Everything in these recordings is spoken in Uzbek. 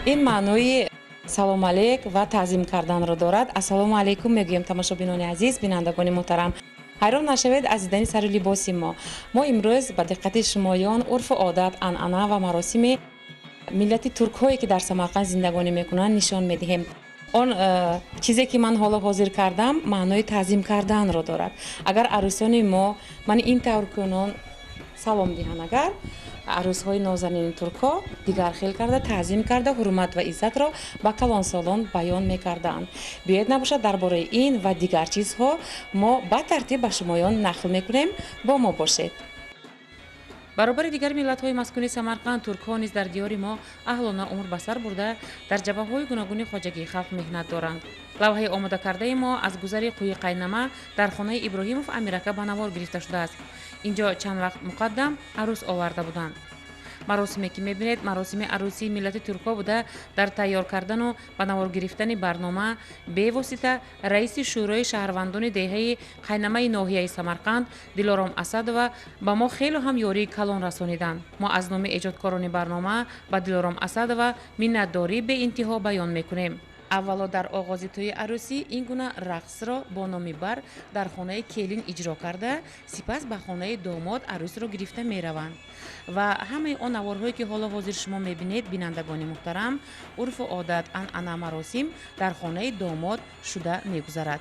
این معنای سلام علیک و تعظیم کردن را دارد. السلام علیکم میگویم تماشابینان عزیز، بینندگان محترم. حیران نشوید از دیدن سر لباس ما امروز به دقت شمایان عرف و عادت، عنعنه و مراسم ملت ترک هایی که در سمرقند زندگانی میکنند نشان میدهیم. آن چیزی که من حالا حاضر کردم معنای تعظیم کردن را دارد. اگر عروسان ما من این طور کنون سلام دهند، اگر عروس‌های نازنین ترک‌ها دیگر خیل کرده تعظیم کرده حرمت و عزت را با کلان سالان بیان می‌کردند. بیاید نباشد درباره این و دیگر چیزها ما با ترتیب به شمایان نقل می‌کنیم، با ما باشید. برابر دیگر ملت‌های مسکونی سمرقند، ترک‌ها نیز در دیار ما اهلانه عمر به سر برده در جبهه‌های گوناگون خواجگی خلق مهنت دارند. لوحه آماده کرده ما از گذر کوی قینمه در خانه ابراهیموف امیرکه به نوار گرفته شده است. اینجا چند وقت مقدم عروس آورده بودند. مراسمی که می‌بینید مراسم عروسی ملت ترک‌ها بوده. در تیار کردن و به نوار گرفتن برنامه به واسطه رئیس شورای شهروندان دهه قینمه ناحیه سمرقند دلارام اسدова با ما خیلی هم یاری کلان رسانیدند. ما از نام ایجادکاران برنامه با دلارام اسدова منتداری به انتها بیان می‌کنیم. اولا در آغاز توی عروسی این گونه رقص را با نام بر در خانه کلین اجرا کرده، سپس به خانه داماد عروس را گرفته می روند و همه آن نوارهایی که حالا حاضر شما می بینید بینندگان محترم، عرف و عادت، عنعنه مراسم در خانه داماد شده می گذرد.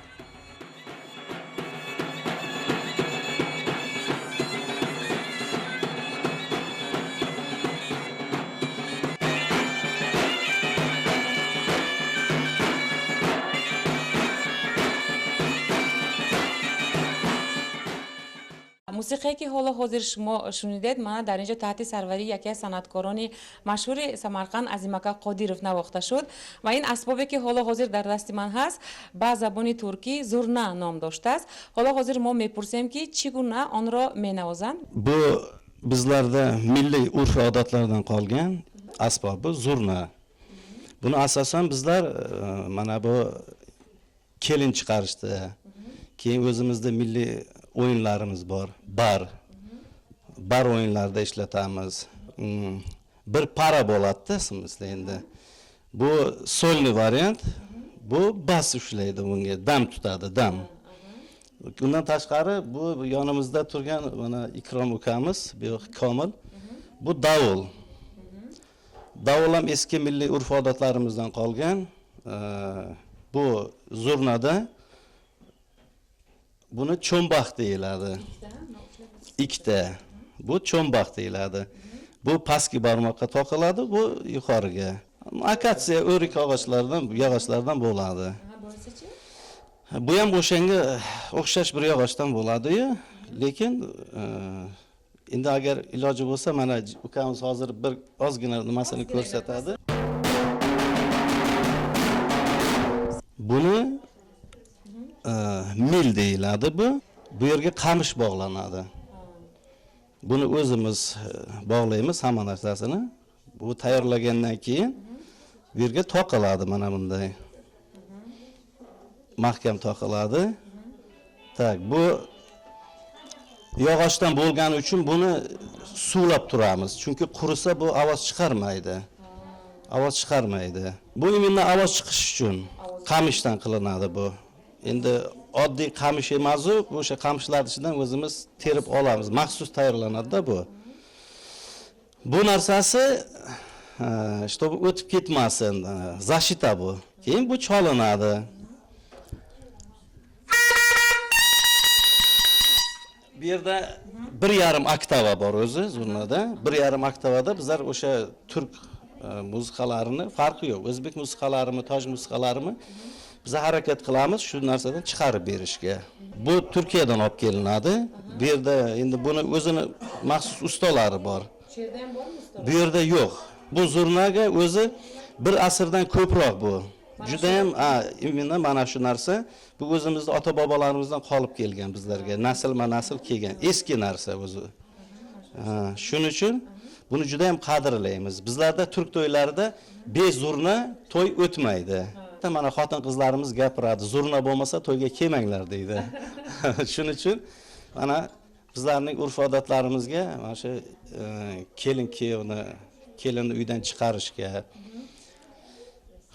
موسیقی که حالا حاضر شما شنیدید من در اینجا تحت سروری یکی از صنعتکاران مشهور سمرقند عظیمکه قادیروف نواخته شد و این اسبابی که حالا حاضر در دست من هست با زبان ترکی زورنا نام داشته است. حالا حاضر ما میپرسیم که چگونه آن را مینوازند. Bu bizlarda milliy urf odatlardan qolgan asbobi zurna. Buni asosan bizlar mana bu kelin chiqarishdi. Keyin o'zimizda milliy o'yinlarimiz bor. Bar o'yinlarida ishlatamiz. Bir para bo'ladi-da, sizda endi. Bu solni variant, bu bas ushlaydi bunga, dam tutadi, dam. Bundan tashqari bu yonimizda turgan mana Ikrom ukamiz, bu Komil. Bu davul. Davul ham eski milliy urf odatlarimizdan qolgan. Bu zurnada buni cho'mbaq deyiladi. Ikkita. Bu cho'mbaq deyiladi. Bu pastki barmoqqa taqiladi, bu yuqoriga. Akatsiya o'rik yog'ochlardan bo'ladi. Bu ham o'shanga o'xshash bir yog'ochdan bo'ladi-yu, lekin endi agar iloji bo'lsa mana ukamiz hozir bir ozgina nimasini ko'rsatadi. Buni mil deyiladi bu. Bu yerga qamish bog'lanadi. Buni o'zimiz bog'laymiz hamma narsasini. Bu tayyorlagandan keyin bu yerga toqiladi mana bunday. Mahkam toqiladi. Tak, bu yog'ochdan bo'lgani uchun buni suvlab turamiz. Chunki qurisa bu ovoz chiqarmaydi. Ovoz chiqarmaydi. Bu immindan ovoz chiqish uchun qamishdan qilinadi bu. Endi oddiy qamish emas, o'sha qamishlar ichidan o'zimiz terib olamiz. Maxsus tayyorlanadi-da bu. Bu narsasi чтобы o'tib ketmasin, zashita bu. Keyin bu cholinadi. Bu yerda 1,5 oktava bor o'zi zurnada. 1,5 oktavada bizlar o'sha turk musiqalarini farqi yo'q. O'zbek musiqalarimi, toj musiqalarimi biz harakat qilamiz shu narsadan chiqarib berishga. Bu Turkiyadan olib kelinadi. Bu yerda endi buni o'zini maxsus ustalari bor. Sherda ham bormi ustolar? Bu yerda yo'q. Bu zurnaga o'zi bir asrdan ko'proq bu. Juda ham immindan mana shu narsa bu o'zimizda ota-bobolarimizdan qolib kelgan bizlarga, naslma-nasl kelgan eski narsa o'zi. Shuning uchun buni juda ham qadrlaymiz. Bizlarda turk to'ylarida bezurna to'y o'tmaydi. Mana xotin qizlarimiz gapiradi, zurna bo'lmasa to'yga kelmanglar deydi. Shuning uchun mana bizlarning urf odatlarimizga mana shu kelin kuyovni, kelinni uydan chiqarishga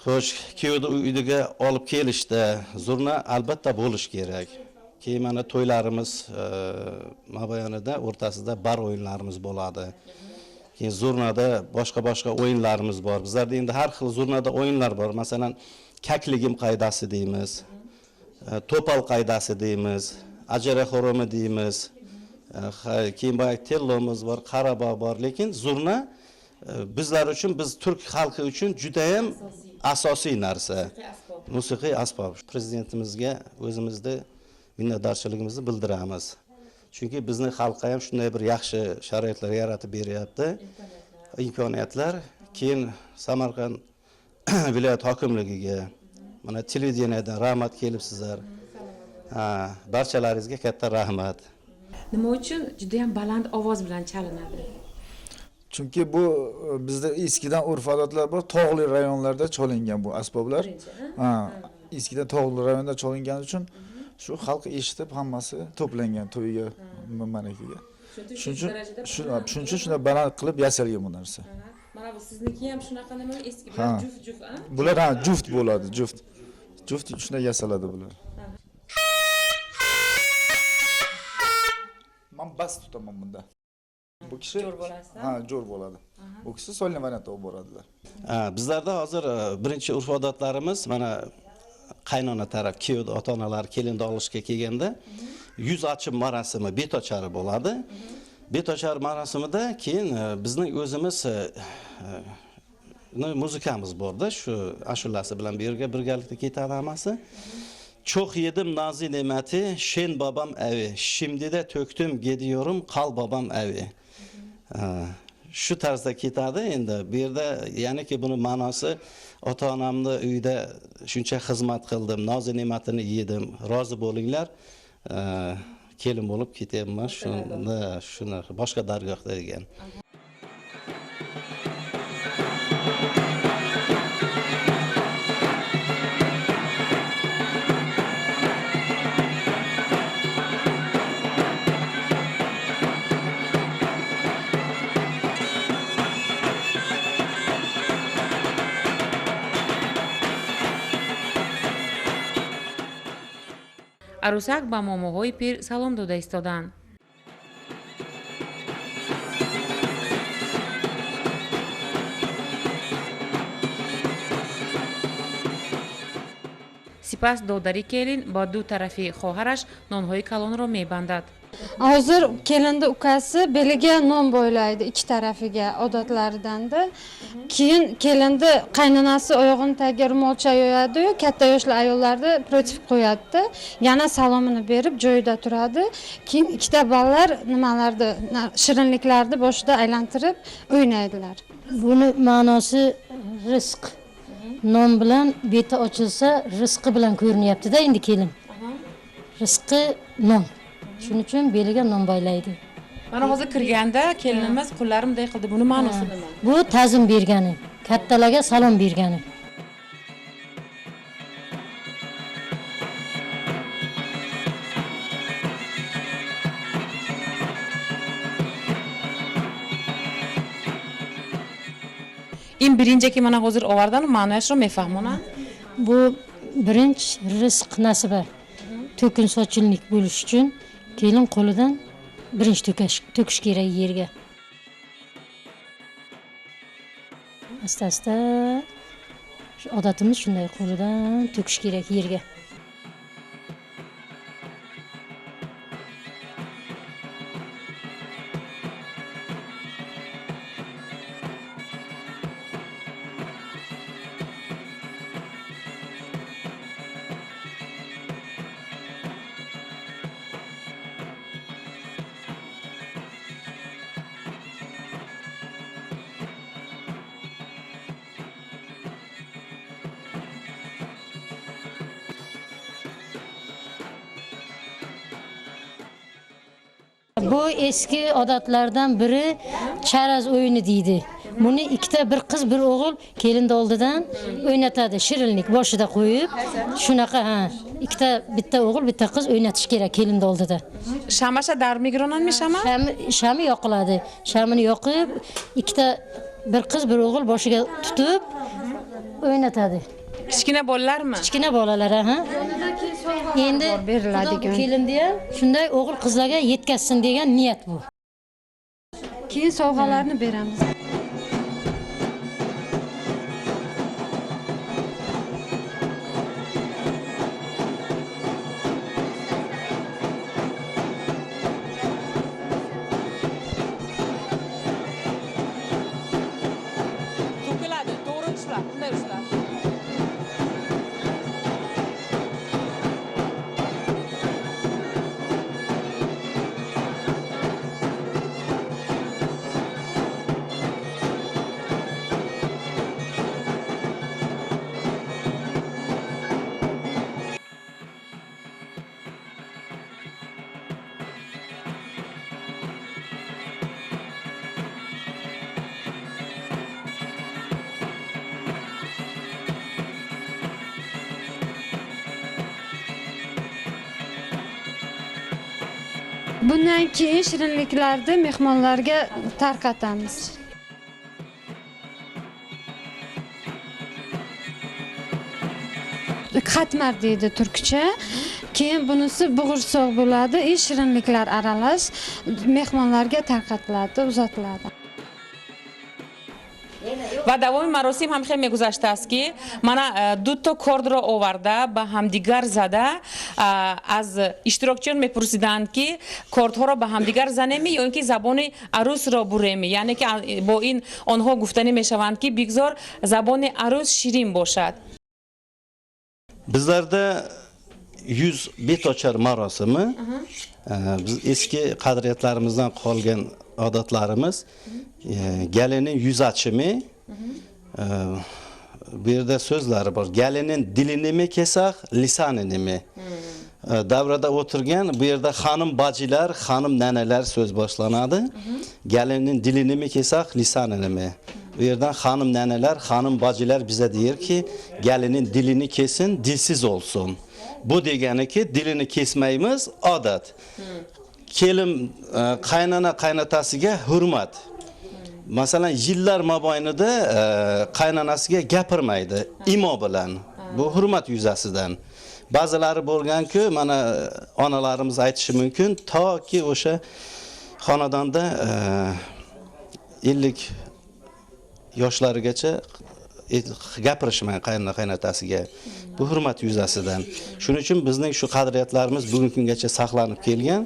Xo'sh, kuyovni uydiga olib kelishda zurna albatta bo'lish kerak. Keyin mana to'ylarimiz maboyanida o'rtasida bar o'yinlarimiz bo'ladi. Keyin zurnada boshqa o'yinlarimiz bor. Bizlarda endi har xil zurnada o'yinlar bor. Masalan, kakligim qoidasi deymiz. To'pol qoidasi deymiz. Ajara xoromi deymiz. Keyin boyagi tellomiz bor, qarabog' bor, lekin zurna bizlar uchun, biz turk xalqi uchun juda ham asosiy narsa. Musiqiy asbob. Prezidentimizga o'zimizni minnatdorchiligimizni bildiramiz. Chunki bizning xalqqa ham shunday bir yaxshi sharoitlar yaratib beryapti. Imkoniyatlar. Keyin Samarqand viloyat hokimligiga, mana televideniyadan rahmat kelibsizlar. Barchalaringizga katta rahmat. Nima uchun juda ham baland ovoz bilan chalinadi? Chunki bu bizda eskidan urf-odatlar bor, tog'li rayonlarda cholingan bu asboblar. Eskidan tog'li rayonda cholingani uchun shu xalq eshitib hammasi to'plangan to'yga, ma'nakaga. Shuning uchun shuna baland qilib yasalgan bu narsa. Mana bu sizniki ham shunaqa nima eski bilan juft, Bular juft bo'ladi, juft. Juft shunday yasaladi bular. Men bas tutaman bunda. Bu kishi jo'r bo'lasiz. jo'r bo'ladi. Bu kishi solgan variantda olib boradilar. Bizlarda hozir birinchi urf-odatlarimiz mana qaynona taraf, kuyovni ota-onalar kelinni olishga kelganda yuz ochib marosimi, bet ochari bo'ladi. Bet ochar marosimida keyin bizning o'zimiz muzikamiz borda, shu ashulasi bilan birgalikda ketadi hammasi. Çok yedim nazi nemeti, şen babam evi. Şimdi de töktüm gidiyorum, kal babam evi. Şu tarzda kitadı endi. Bir de yani ki bunun manası ota-onamni uyda shuncha xizmat qildim, nazi ne'matini yedim. Rozi bo'linglar. Kelin bo'lib ketyapman. Shuni boshqa dargohda degan. Арусак ба момоҳои пир салом дода истоданд. Сипас додари келин ба ду тарафи хоҳараш нонҳои калонро мебандад. Hozir kelinni ukasi beliga non bo'ylaydi ikki tarafiga odatlaridan-da. Keyin kelinni qaynonasi oyog'ini tagiga ro'molcha yoyadi-yu, katta yoshli ayollarni protiv qo'yadi. Yana salomini berib joyida turadi. Keyin ikkita bolalar nimalarni, shirinliklarni boshida aylantirib o'ynaydilar. Buni ma'nosi rizq. Non bilan beti ochilsa, rizqi bilan ko'rinyapti-da endi kelin. Rizqi non. Shuning uchun beliga non boylaydi. Mana hozir kirganda kelinimiz qo'llarim bunday qildi. Buni ma'nosi nima? Bu ta'zim bergani, kattalarga salom bergani. این birinchi ki mana hozir ovardan ma'nosini mefahmonan. Bu birinchi rizq nasiba. To'kin sochilnik bo'lish uchun kelin qo'lidan birinchi to'kish kerak yerga. Asta-asta odatimiz shunday, qo'lidan to'kish kerak yerga. Bu eski odatlardan biri charaz o'yini deydi. Buni ikkita bir qiz bir o'g'il kelinni oldidan o'ynatadi, shirinlik boshida qo'yib, shunaqa ikkita bitta o'g'il, bitta qiz o'ynatish kerak kelinni oldida. Shamasha dar migronanmi shama? Shami yoqiladi. Shamini yoqib, ikkita bir qiz bir o'g'il boshiga tutib, o'ynatadi. Kichkina bolalarmi? Kichkina bolalar ha. Endi beriladigan. kelindi ham shunday o'g'il qizlarga yetkazsin degan niyat bu. Keyin sovg'alarni beramiz. To'kiladi, to'g'ri tushlar, bunday tushlar. Bundan keyin shirinliklarni mehmonlarga tarqatamiz. Xatmar deydi turkcha. Keyin bunisi bug'ursoq bo'ladi, shirinliklar aralash mehmonlarga tarqatiladi, uzatiladi. و دوام مراسم هم خیلی گذشته است که من دو تا کارد را آورده به همدیگر زده از اشتراکچیان میپرسیدند که کاردها را به همدیگر زنیم یا اینکه زبان عروس را بریم، یعنی که با این آنها گفتنی میشوند که بگذار زبان عروس شیرین باشد. Bizlarda 100 bet ochar marosimi biz eski qadriyatlarimizdan qolgan odatlarimiz gelinin yüz açımı bu yerda so'zlari bor. Gelinin dilini mi kesak, lisanini mi? Davrada o'tirgan bu yerda hanım bacılar, hanım neneler söz boshlanadi. Gelinin dilini mi kesak, lisanini mi? Bu yerdan hanım neneler, hanım bacılar bize diyor ki gelinin dilini kesin, dilsiz olsun. Bu degani ki dilini kesmeyimiz odat. Kelin qaynana qaynatasiga hurmat. Masalan, yillar mobaynida qaynanasiga gapirmaydi imo bilan. Bu hurmat yuzasidan. Ba'zilari bo'lgan-ku, mana onalarimiz aytishi mumkin, toki o'sha xonadonda 50 yoshlarigacha gapirishmaydi qaynona qaynotasiga. Bu hurmat yuzasidan. Shuning uchun bizning shu qadriyatlarimiz bugungi kungacha saqlanib kelgan.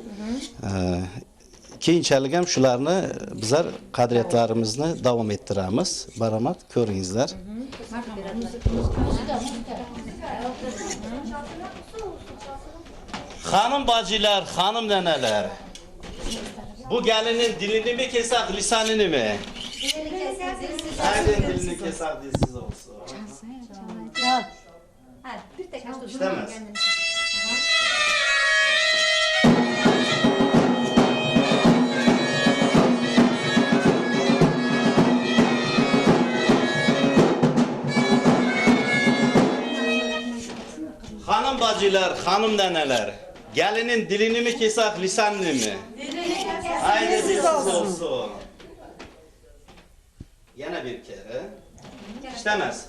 Keyinchalik ham shularni bizlar qadriyatlarimizni davom ettiramiz. Baromat ko'ringizlar. Hanım bacılar, hanım neneler. Bu gelinin dilini mi kesak, lisanını mı? Dilini kesak, dilsiz olsun. Aynen dilini kesak, dilsiz olsun. İstemez. Hanım bacılar, hanım neneler, gelinin dilini mi kesak, lisanını mı? Dilini kesak, haydi dilsiz olsun. Yine bir kere. İstemez.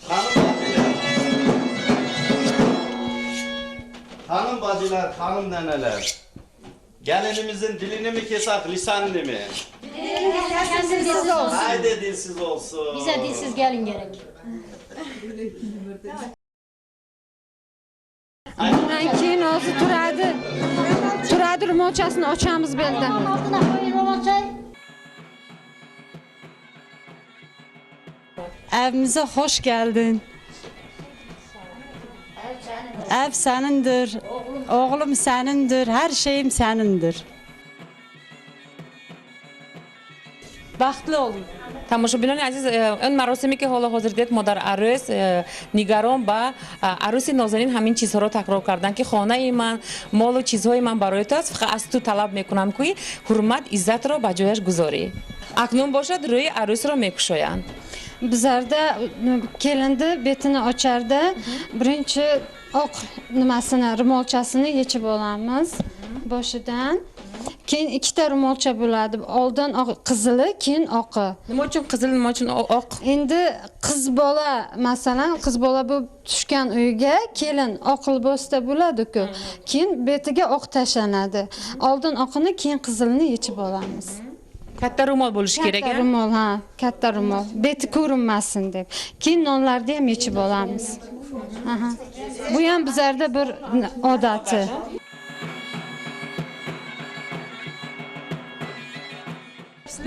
Hanım bacılar, hanım bacılar, hanım neneler, gelinimizin dilini mi kesak, lisanını mı? Dilini kesak, dilsiz olsun. Haydi dilsiz olsun. Bize dilsiz gelin gerek. Bundan keyin o'zi turadi ro'molchasini ochamiz beldan. Altına koyun ro'molchayı. Evimize hoş geldin. Ev senindir. Oğlum senindir. Her şeyim senindir. Baxtli olun. тамошобинони азиз, он маросиме ки ҳоло ҳозир дед модар арӯс нигарон ба арӯси нозанин ҳамин чизҳоро такрор кардан ки хонаи ман, молу чизҳои ман бароятаст, фақат аз ту талаб мекунам ки ҳурмат, иззатро ба ҷояш гузорӣ. Акнун бошад рӯи арӯсро мекушоянд. Bizlarda kelindi betini ocharda birinchi oq nimasini ro'molchasini yechib olamiz boshidan. keyin ikkita ro'molcha bo'ladi. Oldin qizili, keyin oqi. Nima uchun qizil, nima uchun oq? Endi qiz bola, masalan, qiz bola bo'lib tushgan uyga kelin oq libosda bo'ladi-ku. Keyin betiga oq tashlanadi. Oldin oqini, keyin qizilni yechib olamiz. Katta ro'mol bo'lishi kerak. Katta ro'mol, ha, katta ro'mol. Beti ko'rinmasin deb. Keyin nonlarni ham yechib olamiz. Aha. Bu ham bizlarda bir odati.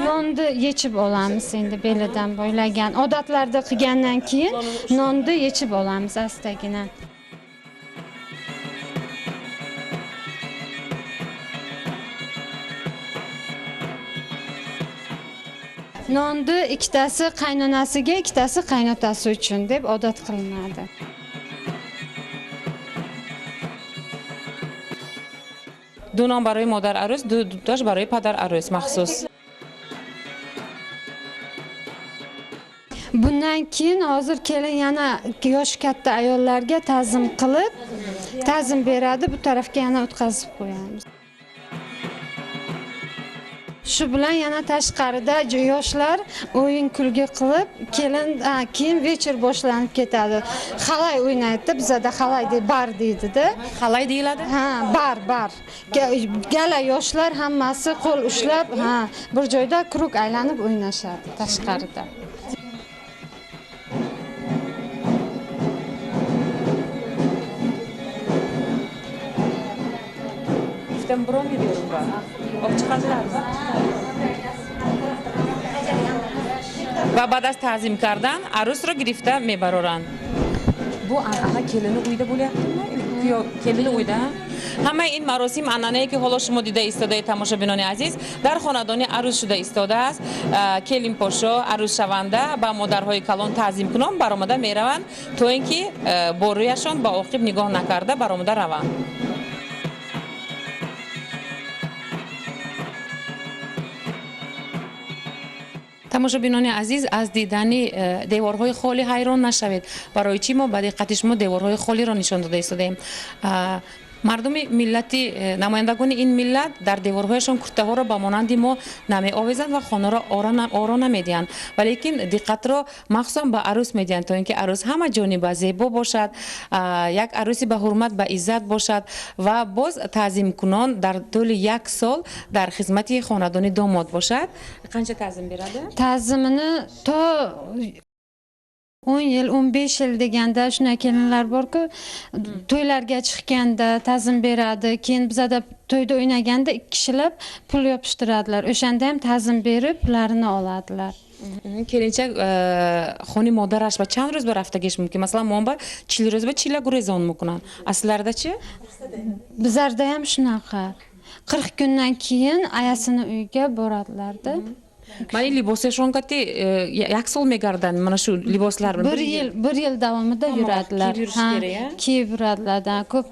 Nonni yechib olamiz endi belidan bo'ylagan. Odatlarda qilgandan keyin nonni yechib olamiz astagina. Nonni ikkitasi qaynonasiga, ikkitasi qaynotasi uchun deb odat qilinadi. دو نان برای مادر عروس، دو تاش برای پدر عروس مخصوص. Bundan keyin hozir kelin yana yosh katta ayollarga ta'zim qilib, ta'zim beradi, bu tarafga yana o'tkazib qo'yamiz. Shu bilan yana tashqarida yoshlar o'yin kulgi qilib, kelin keyin večer boshlanib ketadi. Xalay o'ynaydi, bizda xalay deb bar deydi-da. Xalay deyiladi? Ha, bar. Gala yoshlar hammasi qo'l ushlab, bir joyda krug aylanib o'ynashadi tashqarida. İşte bron gidiyorum ben. Ok çıkardılar mı? و بعد از تعظیم کردن عروس رو گرفته میبرورن. Bu ana kelini uyda bo'lyaptimi? Yo, kelini uyda. Hamma این مراسم an'anayi که حالا شما دیده ایستاده تماشابینان عزیز در خاندان عروس شده ایستاده است. کلیم پاشا عروس شونده با مادرهای کلان تعظیم کنان برآمده میروند تا اینکه با رویشان با عاقب نگاه نکرده برآمده روند. تماشابینان عزیز از دیدن دیوارهای خالی حیران نشوید. برای چی ما به دقت شما دیوارهای خالی را نشان داده ایستادیم. مردم ملتی نمایندگان این ملت در دیوارهایشان کرته ها را به مانند ما نمی آویزند و خانه را آرا نمیدهند، ولیکن دقت را مخصوصا به عروس میدهند تا اینکه عروس همه جانب زیبا باشد، یک عروسی به حرمت به عزت باشد و باز تعظیم کنان در طول یک سال در خدمت خاندان داماد باشد. قنچه تعظیم برده؟ Ta'zimini to 10 yil, 15 yil deganda shunday kelinlar bor-ku, to'ylarga chiqqanda ta'zim beradi. Keyin bizda to'yda o'ynaganda ikki kishilab pul yopishtiradilar. O'shanda ham ta'zim berib, pullarini oladilar. Kelinchak xoni modarash va chand ro'z raftagish mumkin. Masalan, monba 40 ro'z va 40 gurezon mukunan. Aslardachi? Bizlarda ham shunaqa. 40 kundan keyin ayasini uyiga boradilar-da. Mana libosashon qati yak sol megardan mana shu liboslar bir yil davomida yuradilar. Kiyib yuradilar. Ko'p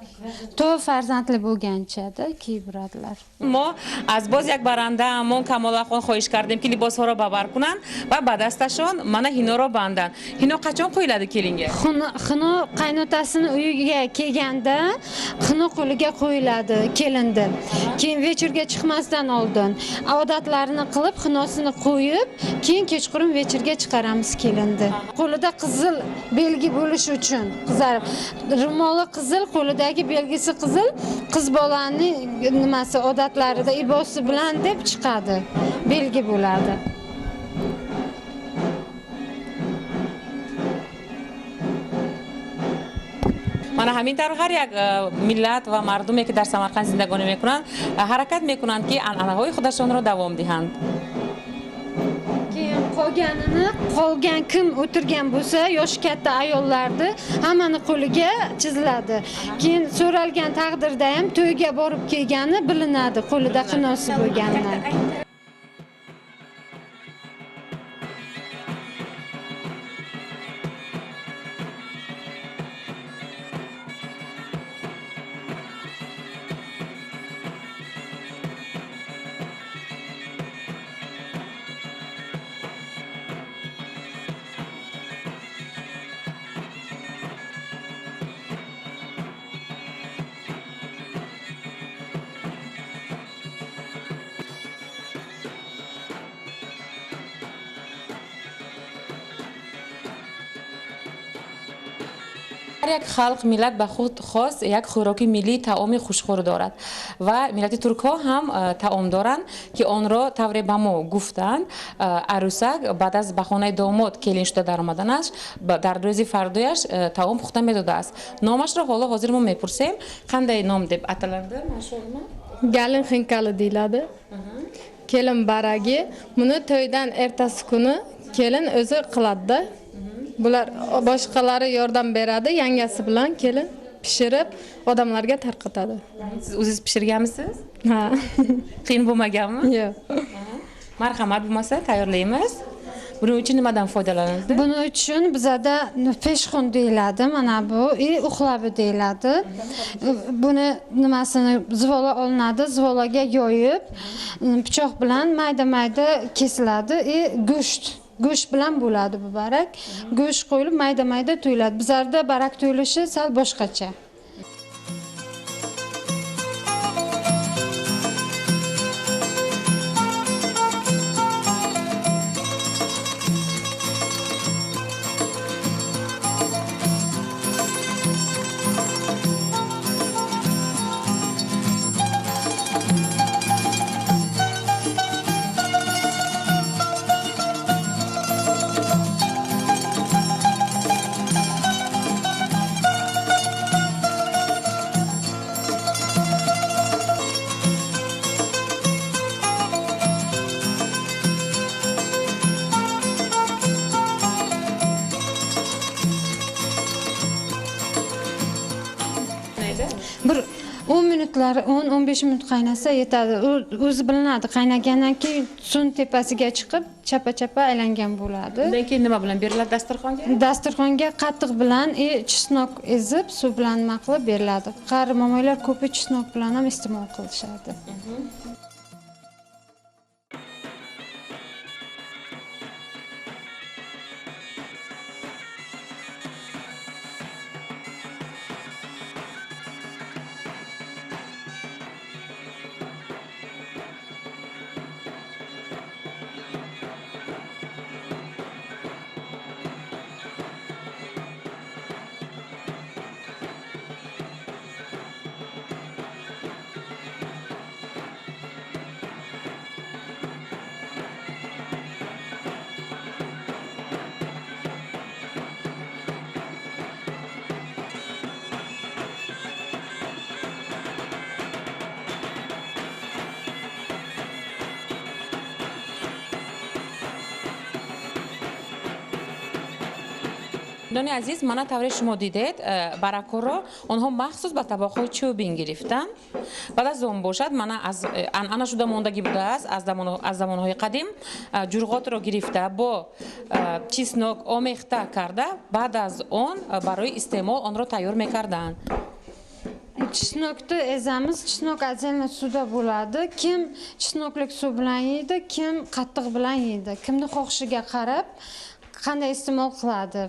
to farzandli bo'lgancha-da kiyib yuradilar. ما از باز یک برنده همون کمال خان خواهش کردیم که لباس ها را ببر کنن و به دستشان mana hino را بندن. Hino qachon qo'yiladi kelinga? Xino qaynotasini uyiga kelganda xino qo'liga qo'yiladi kelindir. Keyin večerga chiqmasdan oldin odatlarini qilib xinosini qo'yib, keyin kechqurun večerga chiqaramiz kelinni. Qo'lida qizil belgi bo'lish uchun, qizarib, ro'moli qizil, qo'lidagi belgisi qizil, qiz bolaning nimasi odatlarida ibosi bilan deb chiqadi. Belgi bo'ladi. mana همین طور هر یک ملت و مردمی که در سمرقند زندگانی میکنند حرکت میکنند که انعنه‌های خودشان را دوام دهند. Qolgan kim o'tirgan bo'lsa, yosh katta ayollarni hammani qo'liga chiziladi. Keyin so'ralgan taqdirda ham to'yga borib kelgani bilinadi, qo'lida xinosi bo'lganidan. هر یک خلق ملت به خود خاص یک خوراکی ملی طعام خوشخور دارد و ملت ترک ها هم طعام دارند که آن را طور به ما گفتند عروسک بعد از به خانه داماد کلین شده در آمدنش در روز فردایش طعام پخته میداده است. نامش را حالا حاضر ما میپرسیم قندای نام دeb atalardi mashhurmi? Gəlin xinkalı deyilədi. Kelin baragi. Bunu to'ydan ertasi kuni kelin o'zi qiladi da. Bular boshqalari yordam beradi, yangasi bilan kelin pishirib odamlarga tarqatadi. Siz o'zingiz pishirganmisiz? Ha. Qiyin bo'lmaganmi? Yo'q. Marhamat bo'lmasa tayyorlaymiz. Buning uchun nimadan foydalanildi? Buning uchun bizada peshxun deyiladi, mana bu, uxlabi deyiladi. Buni nimasini zvola olinadi, zvolaga yoyib, pichoq bilan mayda-mayda kesiladi, go'sht bilan bo'ladi bu barak. Go'sht qo'yilib mayda-mayda tuyuladi. Bizlarda barak tuyulishi sal boshqacha. Bir 10 minutlar, 10-15 minut qaynasa yetadi. O'zi bilinadi. Qaynagandan keyin suv tepasiga chiqib, chapa-chapa aylangan bo'ladi. Undan keyin nima bilan beriladi dasturxonga? Dasturxonga qatiq bilan chesnok ezib, suv bilan nima qilib beriladi. Qari momoylar ko'pi chesnok bilan ham iste'mol qilishadi. دوستان عزیز، من طوری شما دیدید برکو رو آنها مخصوص به طبقهای چوبین گرفتن. بعد از اون باشد من از آن شده موندگی بوده است از زمانهای قدیم جرقات رو گرفته با چسناک آمیخته کرده بعد از اون برای استعمال آن را تیار میکردند. Chesnokni ezamiz, chesnok azalni suvda bo'ladi. Kim chesnoklik suv bilan yeydi, kim qattiq bilan yeydi. Kimning xohishiga qarab qanday iste'mol qiladi.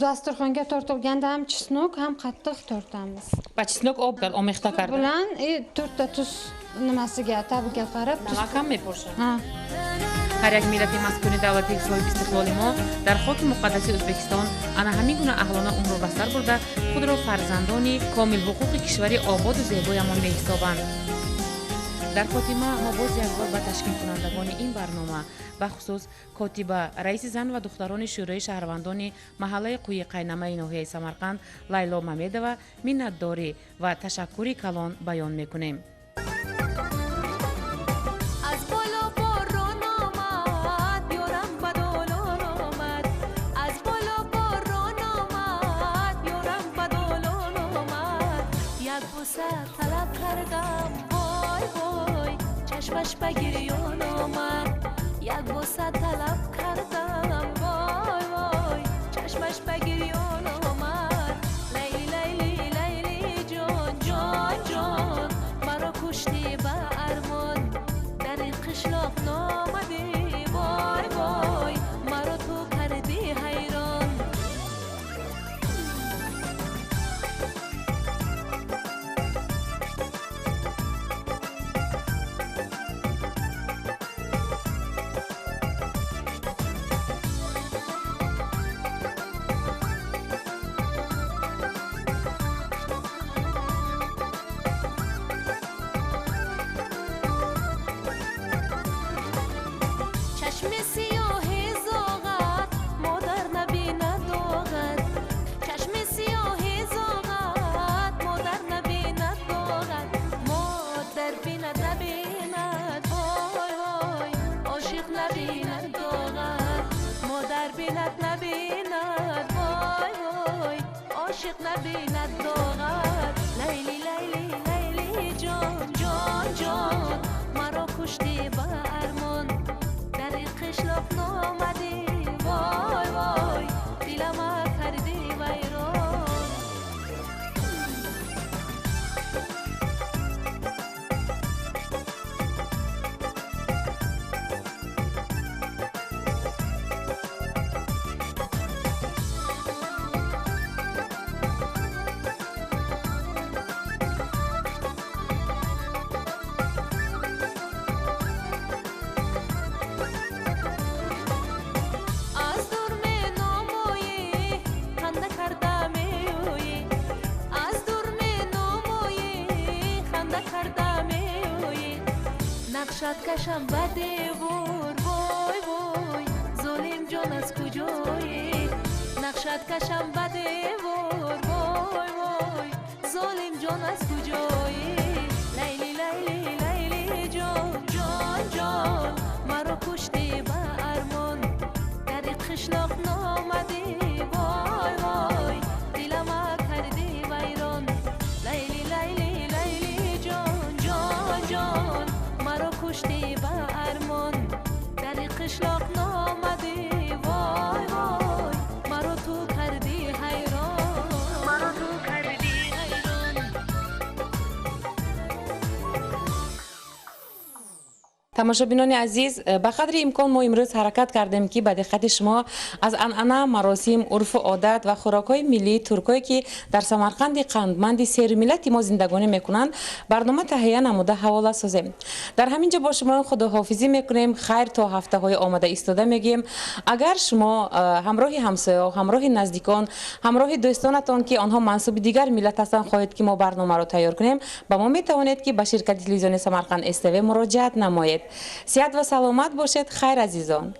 Dasturxonga tortilganda ham chesnok, ham qattiq tortamiz. Va chesnok omiqta kardi. Bilan 4 ta tuz nimasiga, tabiga qarab tuz. Nima میپرسن؟ Ha. هر یک ملت مسکونی دولتی صاحب استقلال ما در خاک مقدس ازبکستان انا همین گونه اهلانه عمر و بسر برده خود را فرزندانی کامل حقوق کشوری آباد و زیبایمان می‌حسابند. در خاتمه ما باز یک بار به تشکیل کنندگان این برنامه به خصوص کاتبه رئیس زن و دختران شورای شهروندان محله قوی قینمه ناحیه سمرقند لیلا ممیدووا منتداری و تشکری کلان بیان می‌کنیم. چشمش بگیریون آمد یک بوسه طلب کردم وای وای چشمش بگیریون آمد لیلی لیلی لیلی جان جان جان مرا کشتی به ارمان در این قشلاق نامدی وای وای مرا تو کردی حیران. عاشق نبیند داغت لیلی لیلی لیلی جان جان جان مرا کشتی با ارمان در این قشلاق نامدی وای وای دلم کردی ویران از دور می نمایی خنده کرده می اویی از دور می نمایی خنده کرده می اویی نقشت کشم به دیوار وای وای ظالم جان از کجایی نقشت کشم به دیوار وای وای ظالم جان از کجایی لیلی لیلی لیلی جان جان جان مرا کشتی به ارمان در این قشلاق نامدی وای وای دلم کردی ویران لیلی لیلی لیلی جان جان جان مرا کشتی به ارمان در این قشلاق نامدی وای وای مرا تو کردی حیران مرا تو کردی حیران تماشابینان عزیز به قدر امکان ما امروز حرکت کردیم که به دقت شما از عنعنه مراسم عرف و عادت و خوراک‌های ملی ترکایی که در سمرقند قندمند سیر ملت ما زندگانی میکنند برنامه تهیه نموده حواله سازیم. در همینجا با شما خداحافظی میکنیم. خیر تا هفته های آمده ایستاده میگیم. اگر شما همراه همسایه، همراه نزدیکان، همراه دوستانتان که آنها منسوب دیگر ملت هستند خواهید که ما برنامه را تیار کنیم با ما میتوانید که به شرکت تلویزیون سمرقند STV مراجعت نمایید. صحت و سلامت باشید. خیر عزیزان.